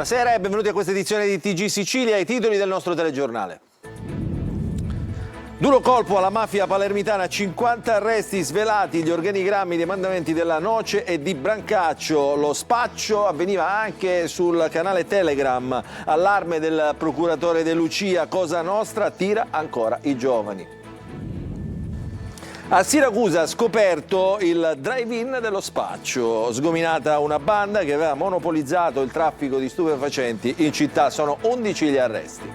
Buonasera e benvenuti a questa edizione di TG Sicilia, i titoli del nostro telegiornale. Duro colpo alla mafia palermitana, 50 arresti svelati, gli organigrammi dei mandamenti della Noce e di Brancaccio. Lo spaccio avveniva anche sul canale Telegram. Allarme del procuratore De Lucia, Cosa Nostra attira ancora i giovani. A Siracusa scoperto il drive-in dello spaccio, sgominata una banda che aveva monopolizzato il traffico di stupefacenti in città, sono 11 gli arresti.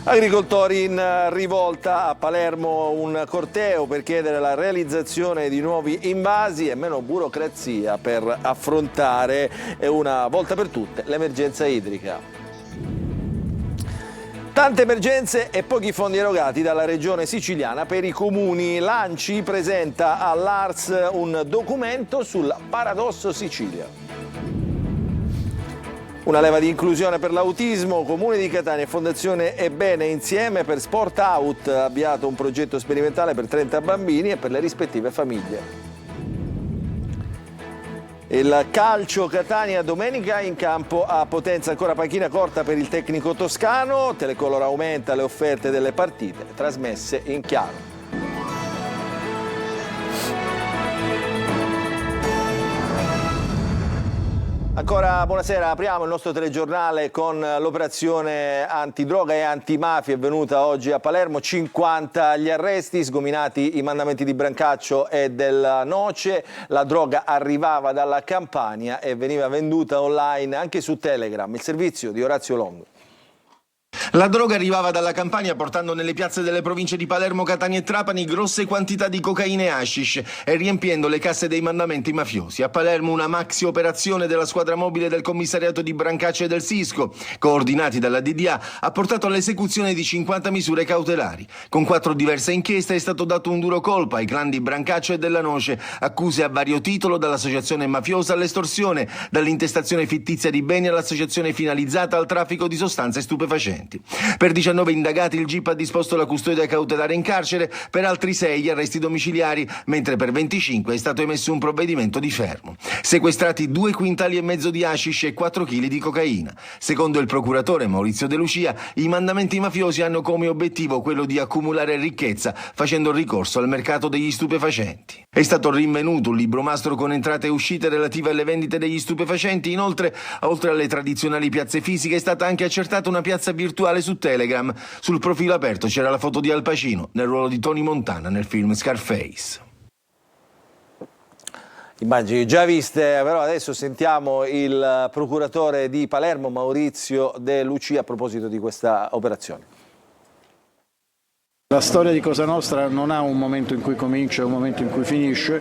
Agricoltori in rivolta a Palermo, un corteo per chiedere la realizzazione di nuovi invasi e meno burocrazia per affrontare una volta per tutte l'emergenza idrica. Tante emergenze e pochi fondi erogati dalla regione siciliana per i comuni. L'ANCI presenta all'ARS un documento sul paradosso Sicilia. Una leva di inclusione per l'autismo, Comune di Catania e Fondazione Ebbene insieme per Sport Out, avviato un progetto sperimentale per 30 bambini e per le rispettive famiglie. Il calcio Catania domenica in campo a Potenza, ancora panchina corta per il tecnico toscano, Telecolor aumenta le offerte delle partite trasmesse in chiaro. Ancora buonasera, apriamo il nostro telegiornale con l'operazione antidroga e antimafia avvenuta oggi a Palermo, 50 gli arresti, sgominati i mandamenti di Brancaccio e della Noce, la droga arrivava dalla Campania e veniva venduta online anche su Telegram, il servizio di Orazio Longo. La droga arrivava dalla Campania portando nelle piazze delle province di Palermo, Catania e Trapani grosse quantità di cocaina e hashish e riempiendo le casse dei mandamenti mafiosi. A Palermo una maxi operazione della squadra mobile del commissariato di Brancaccio e del Sisco, coordinati dalla DDA, ha portato all'esecuzione di 50 misure cautelari. Con 4 diverse inchieste è stato dato un duro colpo ai clan di Brancaccio e della Noce, accuse a vario titolo dall'associazione mafiosa all'estorsione, dall'intestazione fittizia di beni all'associazione finalizzata al traffico di sostanze stupefacenti. Per 19 indagati il GIP ha disposto la custodia cautelare in carcere, per altri 6 gli arresti domiciliari, mentre per 25 è stato emesso un provvedimento di fermo. Sequestrati 2,5 quintali di hashish e 4 kg di cocaina. Secondo il procuratore Maurizio De Lucia, i mandamenti mafiosi hanno come obiettivo quello di accumulare ricchezza facendo ricorso al mercato degli stupefacenti. È stato rinvenuto un libro mastro con entrate e uscite relative alle vendite degli stupefacenti. Inoltre, oltre alle tradizionali piazze fisiche, è stata anche accertata una piazza virtuale su Telegram. Sul profilo aperto c'era la foto di Al Pacino nel ruolo di Tony Montana nel film Scarface. Immagini già viste, però adesso sentiamo il procuratore di Palermo Maurizio De Lucia a proposito di questa operazione. La storia di Cosa Nostra non ha un momento in cui comincia e un momento in cui finisce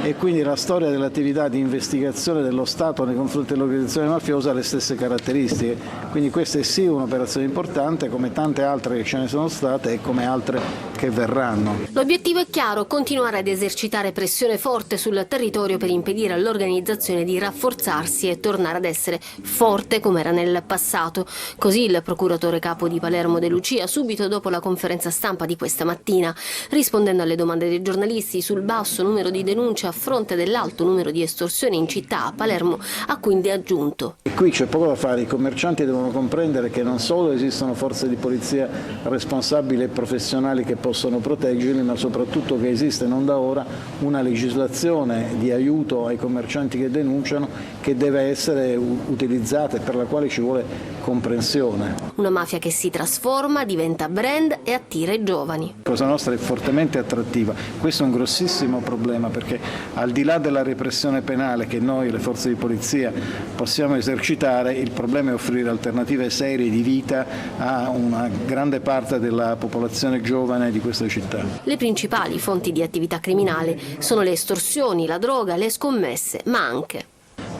e quindi la storia dell'attività di investigazione dello Stato nei confronti dell'organizzazione mafiosa ha le stesse caratteristiche. Quindi questa è sì un'operazione importante come tante altre che ce ne sono state e come altre che verranno. L'obiettivo è chiaro, continuare ad esercitare pressione forte sul territorio per impedire all'organizzazione di rafforzarsi e tornare ad essere forte come era nel passato. Così il procuratore capo di Palermo De Lucia subito dopo la conferenza stampa di questa mattina, rispondendo alle domande dei giornalisti sul basso numero di denunce a fronte dell'alto numero di estorsioni in città, a Palermo ha quindi aggiunto: E qui c'è poco da fare, i commercianti devono comprendere che non solo esistono forze di polizia responsabili e professionali che possono proteggerli, ma soprattutto che esiste non da ora una legislazione di aiuto ai commercianti che denunciano che deve essere utilizzata e per la quale ci vuole comprensione. Una mafia che si trasforma, diventa brand e attira i giovani. Cosa Nostra è fortemente attrattiva, questo è un grossissimo problema perché al di là della repressione penale che noi, le forze di polizia, possiamo esercitare, il problema è offrire alternative serie di vita a una grande parte della popolazione giovane di questa città. Le principali fonti di attività criminale sono le estorsioni, la droga, le scommesse, ma anche...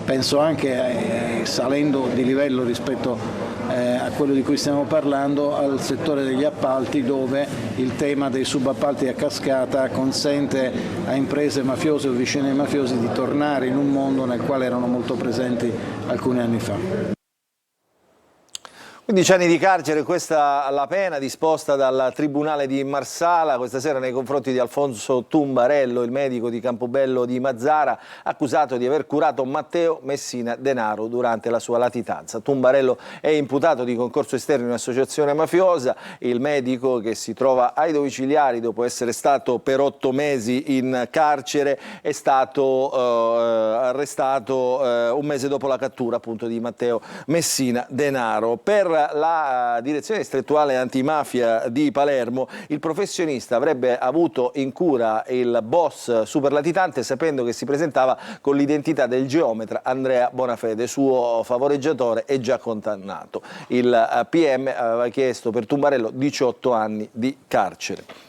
Penso anche, salendo di livello rispetto a quello di cui stiamo parlando, al settore degli appalti, dove il tema dei subappalti a cascata consente a imprese mafiose o vicine ai mafiosi di tornare in un mondo nel quale erano molto presenti alcuni anni fa. 15 anni di carcere, questa la pena disposta dal Tribunale di Marsala questa sera nei confronti di Alfonso Tumbarello, il medico di Campobello di Mazara, accusato di aver curato Matteo Messina Denaro durante la sua latitanza. Tumbarello è imputato di concorso esterno in un'associazione mafiosa. Il medico, che si trova ai domiciliari dopo essere stato per 8 mesi in carcere, è stato arrestato un mese dopo la cattura appunto di Matteo Messina Denaro. Per la direzione distrettuale antimafia di Palermo, il professionista avrebbe avuto in cura il boss superlatitante sapendo che si presentava con l'identità del geometra Andrea Bonafede, suo favoreggiatore e già condannato. Il PM aveva chiesto per Tumbarello 18 anni di carcere.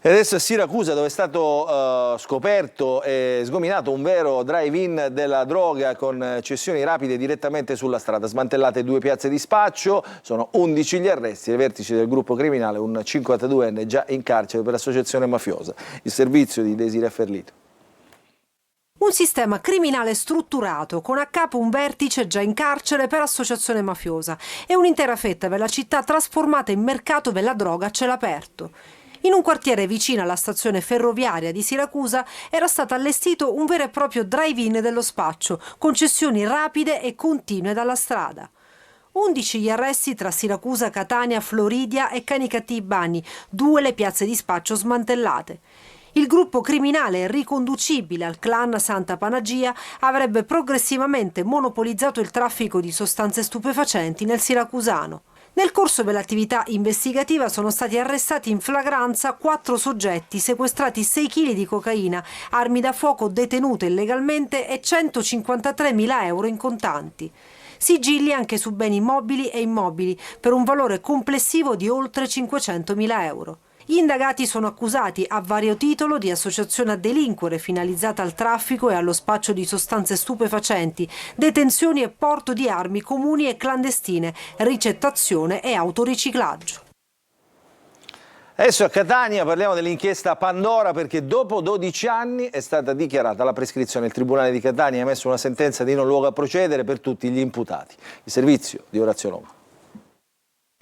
E adesso a Siracusa, dove è stato scoperto e sgominato un vero drive-in della droga con cessioni rapide direttamente sulla strada. Smantellate 2 piazze di spaccio, sono 11 gli arresti ai vertici del gruppo criminale, un 52enne già in carcere per associazione mafiosa. Il servizio di Desiree Ferlito. Un sistema criminale strutturato, con a capo un vertice già in carcere per associazione mafiosa e un'intera fetta della città trasformata in mercato della droga a cielo aperto. In un quartiere vicino alla stazione ferroviaria di Siracusa era stato allestito un vero e proprio drive-in dello spaccio, con cessioni rapide e continue dalla strada. 11 gli arresti tra Siracusa, Catania, Floridia e Canicattì Bagni, 2 le piazze di spaccio smantellate. Il gruppo criminale riconducibile al clan Santa Panagia avrebbe progressivamente monopolizzato il traffico di sostanze stupefacenti nel siracusano. Nel corso dell'attività investigativa sono stati arrestati in flagranza 4 soggetti, sequestrati 6 kg di cocaina, armi da fuoco detenute illegalmente e 153.000 euro in contanti. Sigilli anche su beni mobili e immobili per un valore complessivo di oltre 500.000 euro. Gli indagati sono accusati a vario titolo di associazione a delinquere finalizzata al traffico e allo spaccio di sostanze stupefacenti, detenzioni e porto di armi comuni e clandestine, ricettazione e autoriciclaggio. Adesso a Catania parliamo dell'inchiesta Pandora, perché dopo 12 anni è stata dichiarata la prescrizione. Il Tribunale di Catania ha emesso una sentenza di non luogo a procedere per tutti gli imputati. Il servizio di Orazio Longo.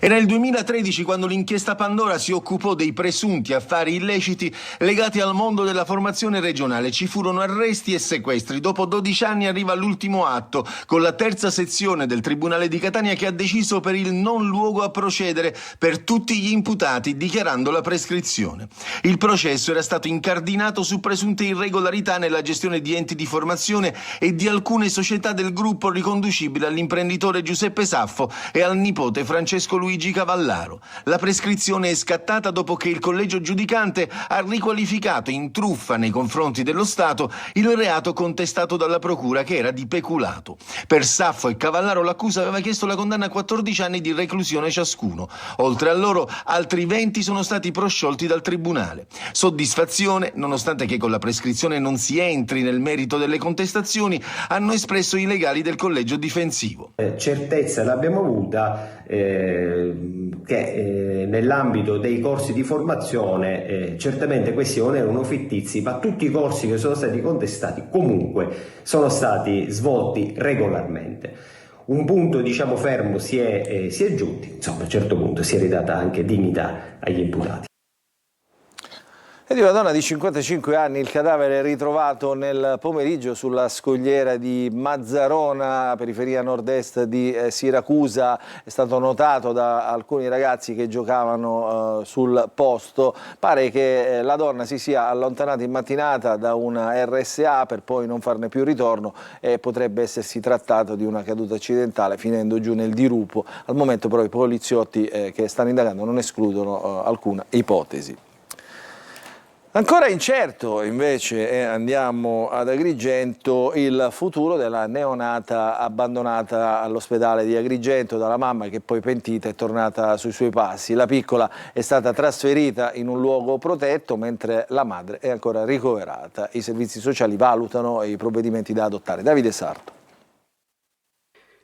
Era il 2013 quando l'inchiesta Pandora si occupò dei presunti affari illeciti legati al mondo della formazione regionale. Ci furono arresti e sequestri. Dopo 12 anni arriva l'ultimo atto, con la terza sezione del Tribunale di Catania che ha deciso per il non luogo a procedere per tutti gli imputati, dichiarando la prescrizione. Il processo era stato incardinato su presunte irregolarità nella gestione di enti di formazione e di alcune società del gruppo riconducibili all'imprenditore Giuseppe Saffo e al nipote Francesco Luigi Cavallaro. La prescrizione è scattata dopo che il collegio giudicante ha riqualificato in truffa nei confronti dello Stato il reato contestato dalla procura, che era di peculato. Per Saffo e Cavallaro l'accusa aveva chiesto la condanna a 14 anni di reclusione ciascuno. Oltre a loro, altri 20 sono stati prosciolti dal tribunale. Soddisfazione, nonostante che con la prescrizione non si entri nel merito delle contestazioni, hanno espresso i legali del collegio difensivo. Certezza l'abbiamo avuta che nell'ambito dei corsi di formazione certamente questi non erano fittizi, ma tutti i corsi che sono stati contestati comunque sono stati svolti regolarmente. Un punto fermo si è giunti, insomma a un certo punto si è ridata anche dignità agli imputati. E di una donna di 55 anni, il cadavere è ritrovato nel pomeriggio sulla scogliera di Mazzarona, periferia nord-est di Siracusa. È stato notato da alcuni ragazzi che giocavano sul posto. Pare che la donna si sia allontanata in mattinata da una RSA per poi non farne più ritorno e potrebbe essersi trattato di una caduta accidentale finendo giù nel dirupo. Al momento però i poliziotti che stanno indagando non escludono alcuna ipotesi. Ancora incerto invece, andiamo ad Agrigento, il futuro della neonata abbandonata all'ospedale di Agrigento dalla mamma, che poi pentita è tornata sui suoi passi. La piccola è stata trasferita in un luogo protetto mentre la madre è ancora ricoverata. I servizi sociali valutano i provvedimenti da adottare. Davide Sarto.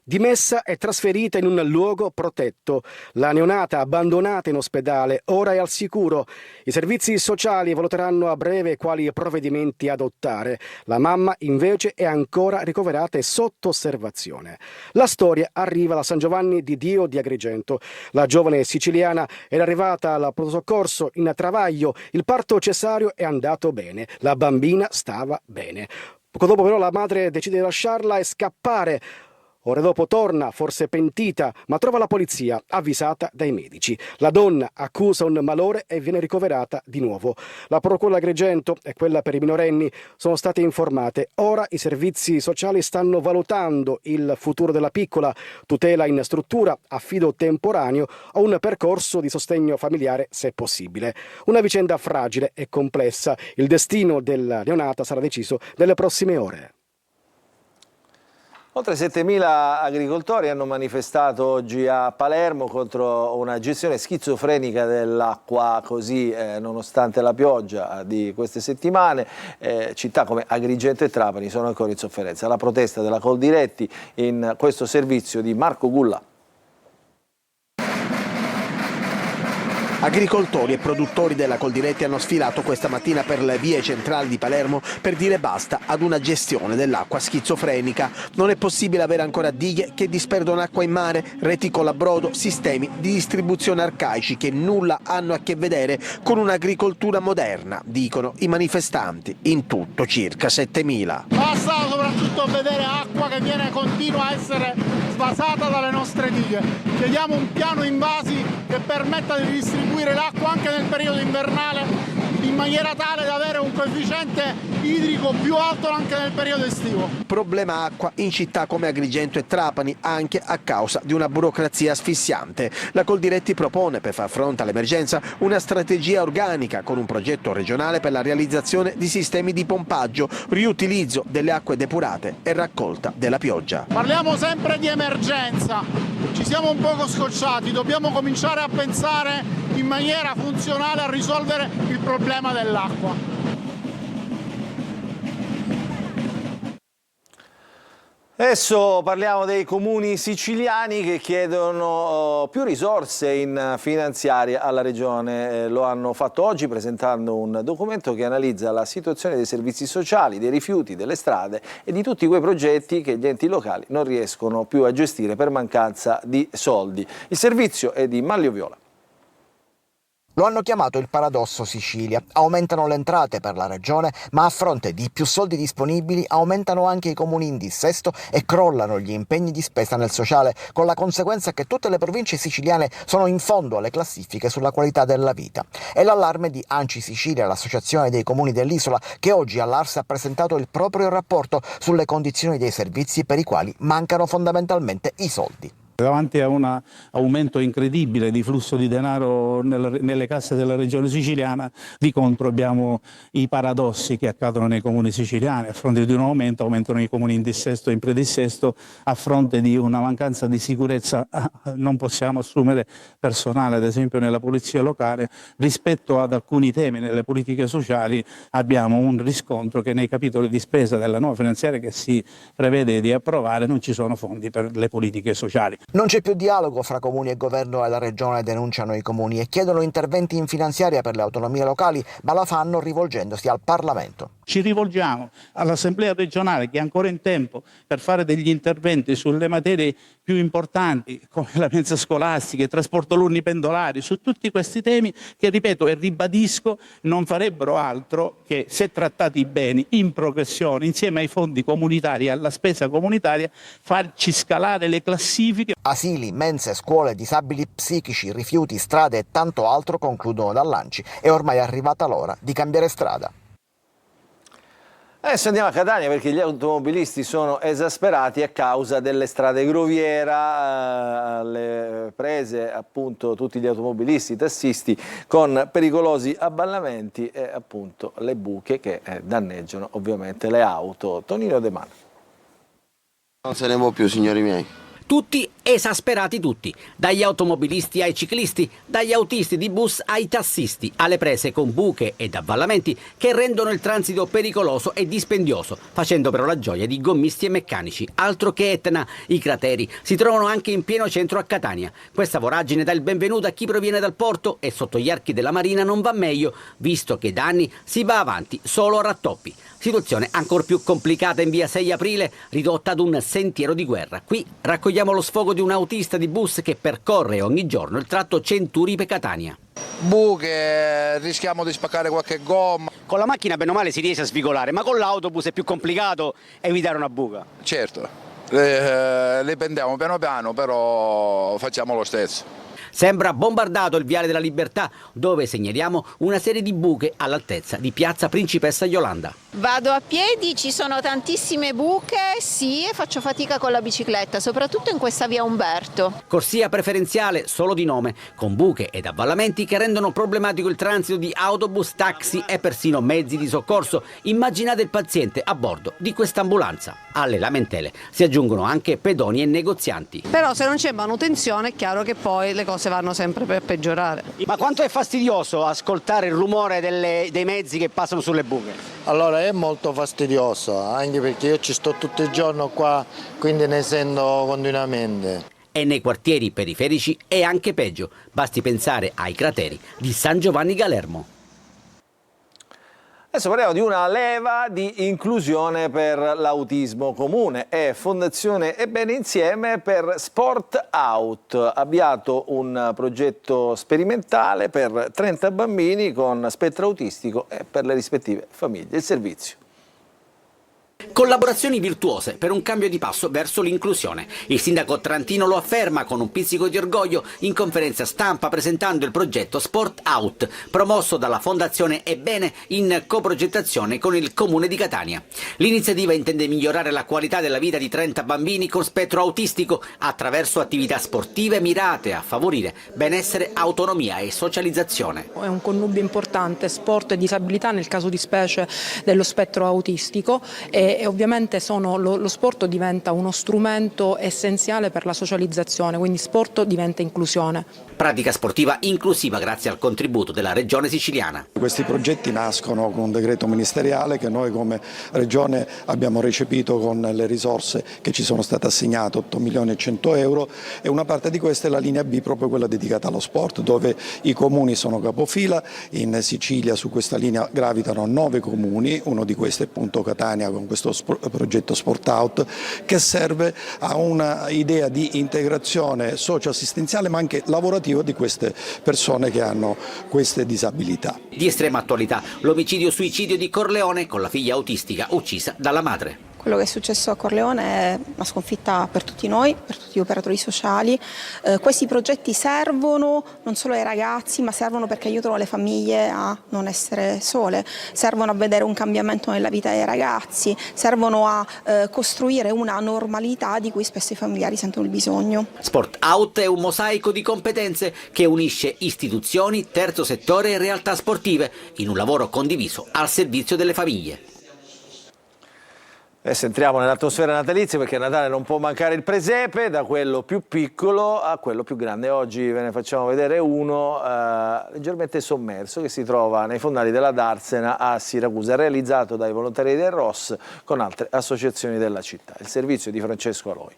Dimessa e trasferita in un luogo protetto. La neonata abbandonata in ospedale ora è al sicuro. I servizi sociali valuteranno a breve quali provvedimenti adottare. La mamma invece è ancora ricoverata e sotto osservazione. La storia arriva da San Giovanni di Dio di Agrigento. La giovane siciliana era arrivata al pronto soccorso in Travaglio. Il parto cesareo è andato bene. La bambina stava bene. Poco dopo però la madre decide di lasciarla e scappare. Ore dopo torna, forse pentita, ma trova la polizia, avvisata dai medici. La donna accusa un malore e viene ricoverata di nuovo. La procura di Agrigento e quella per i minorenni sono state informate. Ora i servizi sociali stanno valutando il futuro della piccola, tutela in struttura, affido temporaneo o un percorso di sostegno familiare se possibile. Una vicenda fragile e complessa. Il destino della neonata sarà deciso nelle prossime ore. Oltre 7.000 agricoltori hanno manifestato oggi a Palermo contro una gestione schizofrenica dell'acqua, così nonostante la pioggia di queste settimane, città come Agrigento e Trapani sono ancora in sofferenza. La protesta della Coldiretti in questo servizio di Marco Gulla. Agricoltori e produttori della Coldiretti hanno sfilato questa mattina per le vie centrali di Palermo per dire basta ad una gestione dell'acqua schizofrenica. Non è possibile avere ancora dighe che disperdono acqua in mare, reti con l'abrodo, sistemi di distribuzione arcaici che nulla hanno a che vedere con un'agricoltura moderna, dicono i manifestanti, in tutto circa 7.000. Basta soprattutto vedere acqua che continua a essere svasata dalle nostre dighe. Chiediamo un piano invasi che permetta di distribuire l'acqua anche nel periodo invernale in maniera tale da avere un coefficiente idrico più alto anche nel periodo estivo. Problema acqua in città come Agrigento e Trapani anche a causa di una burocrazia asfissiante. La Coldiretti propone per far fronte all'emergenza una strategia organica con un progetto regionale per la realizzazione di sistemi di pompaggio, riutilizzo delle acque depurate e raccolta della pioggia. Parliamo sempre di emergenza, ci siamo un poco scocciati, dobbiamo cominciare a pensare in maniera funzionale a risolvere il problema dell'acqua. Adesso parliamo dei comuni siciliani che chiedono più risorse in finanziaria alla Regione. Lo hanno fatto oggi presentando un documento che analizza la situazione dei servizi sociali, dei rifiuti, delle strade e di tutti quei progetti che gli enti locali non riescono più a gestire per mancanza di soldi. Il servizio è di Manlio Viola. Lo hanno chiamato il paradosso Sicilia. Aumentano le entrate per la regione, ma a fronte di più soldi disponibili aumentano anche i comuni in dissesto e crollano gli impegni di spesa nel sociale, con la conseguenza che tutte le province siciliane sono in fondo alle classifiche sulla qualità della vita. È l'allarme di ANCI Sicilia, l'associazione dei comuni dell'isola, che oggi all'Ars ha presentato il proprio rapporto sulle condizioni dei servizi per i quali mancano fondamentalmente i soldi. Davanti a un aumento incredibile di flusso di denaro nelle casse della regione siciliana, di contro abbiamo i paradossi che accadono nei comuni siciliani. A fronte di un aumento aumentano i comuni in dissesto e in predissesto, a fronte di una mancanza di sicurezza non possiamo assumere personale, ad esempio nella polizia locale. Rispetto ad alcuni temi nelle politiche sociali abbiamo un riscontro che nei capitoli di spesa della nuova finanziaria che si prevede di approvare non ci sono fondi per le politiche sociali. Non c'è più dialogo fra comuni e governo e la regione, denunciano i comuni e chiedono interventi in finanziaria per le autonomie locali, ma la fanno rivolgendosi al Parlamento. Ci rivolgiamo all'Assemblea regionale che è ancora in tempo per fare degli interventi sulle materie più importanti come la mensa scolastica, il trasporto alunni pendolari, su tutti questi temi che, ripeto e ribadisco, non farebbero altro che, se trattati bene, in progressione, insieme ai fondi comunitari e alla spesa comunitaria, farci scalare le classifiche. Asili, mense, scuole, disabili psichici, rifiuti, strade e tanto altro, concludono dall'ANCI. È ormai arrivata l'ora di cambiare strada. Adesso andiamo a Catania perché gli automobilisti sono esasperati a causa delle strade groviera, le prese appunto tutti gli automobilisti, i tassisti con pericolosi avvallamenti e appunto le buche che danneggiano ovviamente le auto. Tonino De Mano. Non se ne può più, signori miei. Tutti Esasperati tutti, dagli automobilisti ai ciclisti, dagli autisti di bus ai tassisti, alle prese con buche ed avvallamenti che rendono il transito pericoloso e dispendioso, facendo però la gioia di gommisti e meccanici. Altro che Etna, i crateri si trovano anche in pieno centro a Catania. Questa voragine dà il benvenuto a chi proviene dal porto e sotto gli archi della Marina non va meglio, visto che da anni si va avanti solo a rattoppi. Situazione ancor più complicata in via 6 aprile, ridotta ad un sentiero di guerra. Qui raccogliamo lo sfogo di un autista di bus che percorre ogni giorno il tratto Centuripe-Catania. Buche, rischiamo di spaccare qualche gomma. Con la macchina bene o male si riesce a svigolare, ma con l'autobus è più complicato evitare una buca. Certo, le prendiamo piano piano, però facciamo lo stesso. Sembra bombardato il Viale della Libertà, dove segnaliamo una serie di buche all'altezza di Piazza Principessa Yolanda. Vado a piedi, ci sono tantissime buche, sì, e faccio fatica con la bicicletta, soprattutto in questa via Umberto. Corsia preferenziale solo di nome, con buche ed avvallamenti che rendono problematico il transito di autobus, taxi e persino mezzi di soccorso. Immaginate il paziente a bordo di quest'ambulanza. Alle lamentele si aggiungono anche pedoni e negozianti. Però se non c'è manutenzione è chiaro che poi le cose vanno sempre per peggiorare. Ma quanto è fastidioso ascoltare il rumore dei mezzi che passano sulle buche? Allora è molto fastidioso, anche perché io ci sto tutto il giorno qua, quindi ne sento continuamente. E nei quartieri periferici è anche peggio, basti pensare ai crateri di San Giovanni Galermo. Adesso parliamo di una leva di inclusione per l'autismo comune. È Fondazione Ebbene Insieme per Sport Out. Avviato un progetto sperimentale per 30 bambini con spettro autistico e per le rispettive famiglie. Il servizio. Collaborazioni virtuose per un cambio di passo verso l'inclusione. Il sindaco Trantino lo afferma con un pizzico di orgoglio in conferenza stampa presentando il progetto Sport Out, promosso dalla Fondazione Ebbene in coprogettazione con il Comune di Catania. L'iniziativa intende migliorare la qualità della vita di 30 bambini con spettro autistico attraverso attività sportive mirate a favorire benessere, autonomia e socializzazione. È un connubio importante, sport e disabilità nel caso di specie dello spettro autistico e ovviamente lo sport diventa uno strumento essenziale per la socializzazione, quindi sport diventa inclusione. Pratica sportiva inclusiva grazie al contributo della Regione Siciliana. Questi progetti nascono con un decreto ministeriale che noi come Regione abbiamo recepito con le risorse che ci sono state assegnate, 8 milioni e 100 euro, e una parte di questa è la linea B, proprio quella dedicata allo sport, dove i comuni sono capofila. In Sicilia su questa linea gravitano 9 comuni, uno di questi è appunto Catania con questo progetto Sport Out, che serve a una idea di integrazione socio-assistenziale ma anche lavorativa di queste persone che hanno queste disabilità. Di estrema attualità l'omicidio suicidio di Corleone con la figlia autistica uccisa dalla madre. Quello che è successo a Corleone è una sconfitta per tutti noi, per tutti gli operatori sociali. Questi progetti servono non solo ai ragazzi, ma servono perché aiutano le famiglie a non essere sole, servono a vedere un cambiamento nella vita dei ragazzi, servono a costruire una normalità di cui spesso i familiari sentono il bisogno. Sport Out è un mosaico di competenze che unisce istituzioni, terzo settore e realtà sportive in un lavoro condiviso al servizio delle famiglie. Adesso entriamo nell'atmosfera natalizia perché a Natale non può mancare il presepe, da quello più piccolo a quello più grande. Oggi ve ne facciamo vedere uno leggermente sommerso che si trova nei fondali della Darsena a Siracusa, realizzato dai volontari del ROS con altre associazioni della città. Il servizio di Francesco Aloi.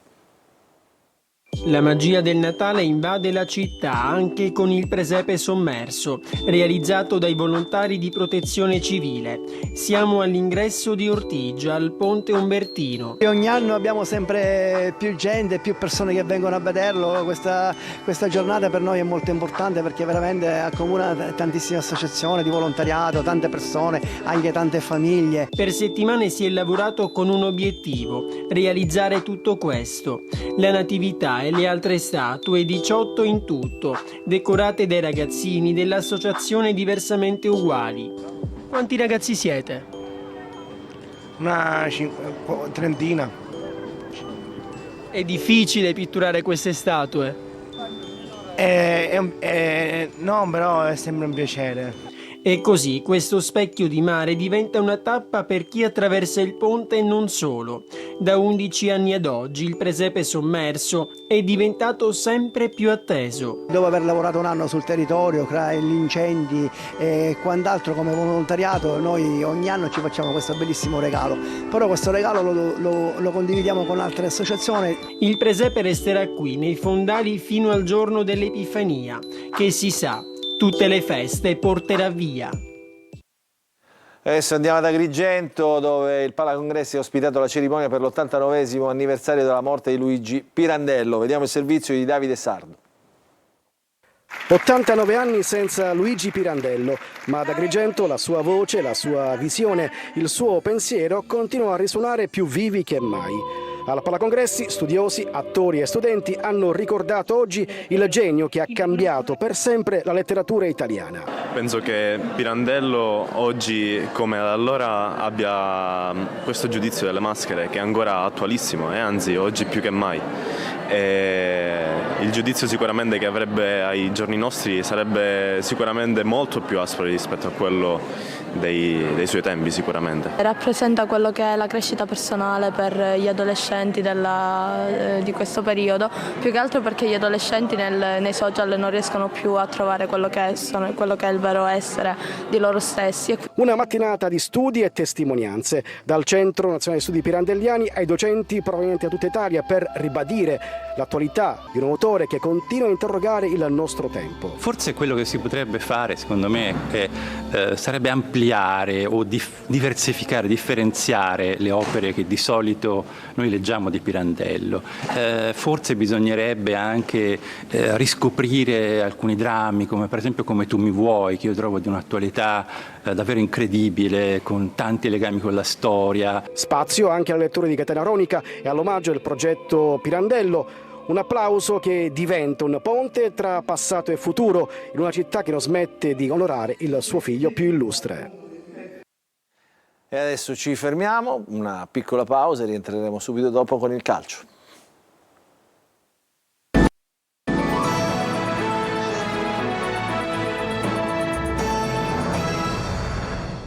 La magia del Natale invade la città anche con il presepe sommerso, realizzato dai volontari di protezione civile. Siamo all'ingresso di Ortigia, al Ponte Umbertino. E ogni anno abbiamo sempre più gente, più persone che vengono a vederlo. Questa giornata per noi è molto importante perché veramente accomuna tantissime associazioni di volontariato, tante persone, anche tante famiglie. Per settimane si è lavorato con un obiettivo, realizzare tutto questo. La Natività e le altre statue, 18 in tutto, decorate dai ragazzini dell'associazione Diversamente Uguali. Quanti ragazzi siete? Una trentina. È difficile pitturare queste statue? No, però è sempre un piacere. E così questo specchio di mare diventa una tappa per chi attraversa il ponte e non solo. Da 11 anni ad oggi il presepe sommerso è diventato sempre più atteso. Dopo aver lavorato un anno sul territorio, tra gli incendi e quant'altro come volontariato, noi ogni anno ci facciamo questo bellissimo regalo. Però questo regalo lo condividiamo con altre associazioni. Il presepe resterà qui nei fondali fino al giorno dell'Epifania, che si sa, tutte le feste porterà via. Adesso andiamo ad Agrigento, dove il Palacongressi ha ospitato la cerimonia per l'89esimo anniversario della morte di Luigi Pirandello. Vediamo il servizio di Davide Sardo. 89 anni senza Luigi Pirandello, ma ad Agrigento la sua voce, la sua visione, il suo pensiero continuano a risuonare più vivi che mai. Al Palacongressi studiosi, attori e studenti hanno ricordato oggi il genio che ha cambiato per sempre la letteratura italiana. Penso che Pirandello oggi come allora abbia questo giudizio delle maschere che è ancora attualissimo e anzi oggi più che mai. E il giudizio sicuramente che avrebbe ai giorni nostri sarebbe sicuramente molto più aspro rispetto a quello dei suoi tempi sicuramente. Rappresenta quello che è la crescita personale per gli adolescenti di questo periodo, più che altro perché gli adolescenti nei social non riescono più a trovare quello che è il vero essere di loro stessi. Una mattinata di studi e testimonianze, dal Centro Nazionale Studi Pirandelliani ai docenti provenienti da tutta Italia per ribadire l'attualità di un autore che continua a interrogare il nostro tempo. Forse quello che si potrebbe fare, secondo me, sarebbe ampliare o diversificare, differenziare le opere che di solito noi leggiamo di Pirandello. Forse bisognerebbe anche riscoprire alcuni drammi, come per esempio Come tu mi vuoi, che io trovo di un'attualità davvero incredibile, con tanti legami con la storia. Spazio anche alla lettura di Catena Ronica e all'omaggio del progetto Pirandello. Un applauso che diventa un ponte tra passato e futuro in una città che non smette di onorare il suo figlio più illustre. E adesso ci fermiamo, una piccola pausa e rientreremo subito dopo con il calcio.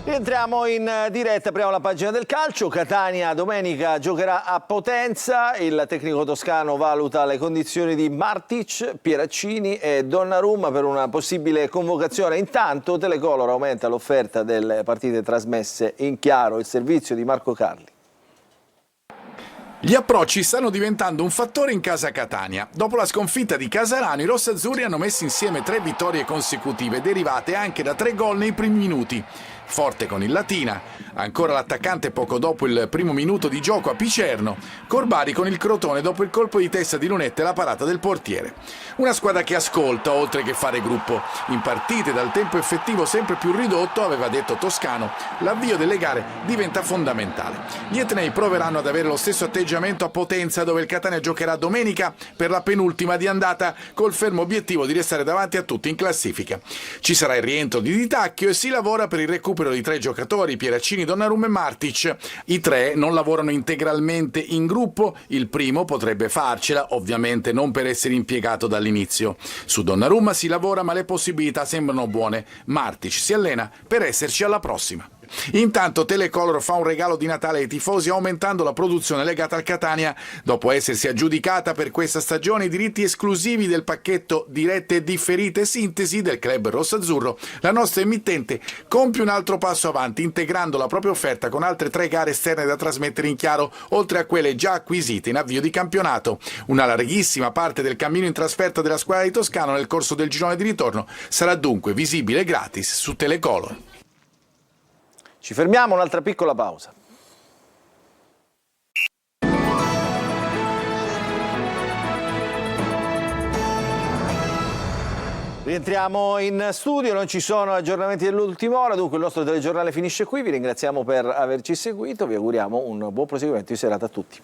Entriamo in diretta, apriamo la pagina del calcio. Catania domenica giocherà a Potenza, il tecnico toscano valuta le condizioni di Martic, Pieraccini e Donnarumma per una possibile convocazione. Intanto Telecolor aumenta l'offerta delle partite trasmesse in chiaro, il servizio di Marco Carli. Gli approcci stanno diventando un fattore in casa Catania. Dopo la sconfitta di Casarano, i rossazzurri hanno messo insieme 3 vittorie consecutive, derivate anche da 3 gol nei primi minuti. Forte con il Latina, ancora l'attaccante poco dopo il primo minuto di gioco a Picerno, Corbari con il Crotone dopo il colpo di testa di Lunetta e la parata del portiere. Una squadra che ascolta oltre che fare gruppo. In partite dal tempo effettivo sempre più ridotto, aveva detto Toscano, l'avvio delle gare diventa fondamentale. Gli etnei proveranno ad avere lo stesso atteggiamento a Potenza, dove il Catania giocherà domenica per la penultima di andata, col fermo obiettivo di restare davanti a tutti in classifica. Ci sarà il rientro di Di Tacchio e si lavora per il recupero di 3 giocatori, Pieraccini, Donnarumma e Martic. I 3 non lavorano integralmente in gruppo, il primo potrebbe farcela, ovviamente non per essere impiegato dall'inizio. Su Donnarumma si lavora ma le possibilità sembrano buone, Martic si allena per esserci alla prossima. Intanto Telecolor fa un regalo di Natale ai tifosi aumentando la produzione legata al Catania. Dopo essersi aggiudicata per questa stagione i diritti esclusivi del pacchetto dirette differite sintesi del club rossazzurro, la nostra emittente compie un altro passo avanti integrando la propria offerta con altre 3 gare esterne da trasmettere in chiaro, oltre a quelle già acquisite in avvio di campionato. Una larghissima parte del cammino in trasferta della squadra di Toscano nel corso del girone di ritorno sarà dunque visibile gratis su Telecolor. Ci fermiamo, un'altra piccola pausa. Rientriamo in studio, non ci sono aggiornamenti dell'ultima ora, dunque il nostro telegiornale finisce qui, vi ringraziamo per averci seguito, vi auguriamo un buon proseguimento di serata a tutti.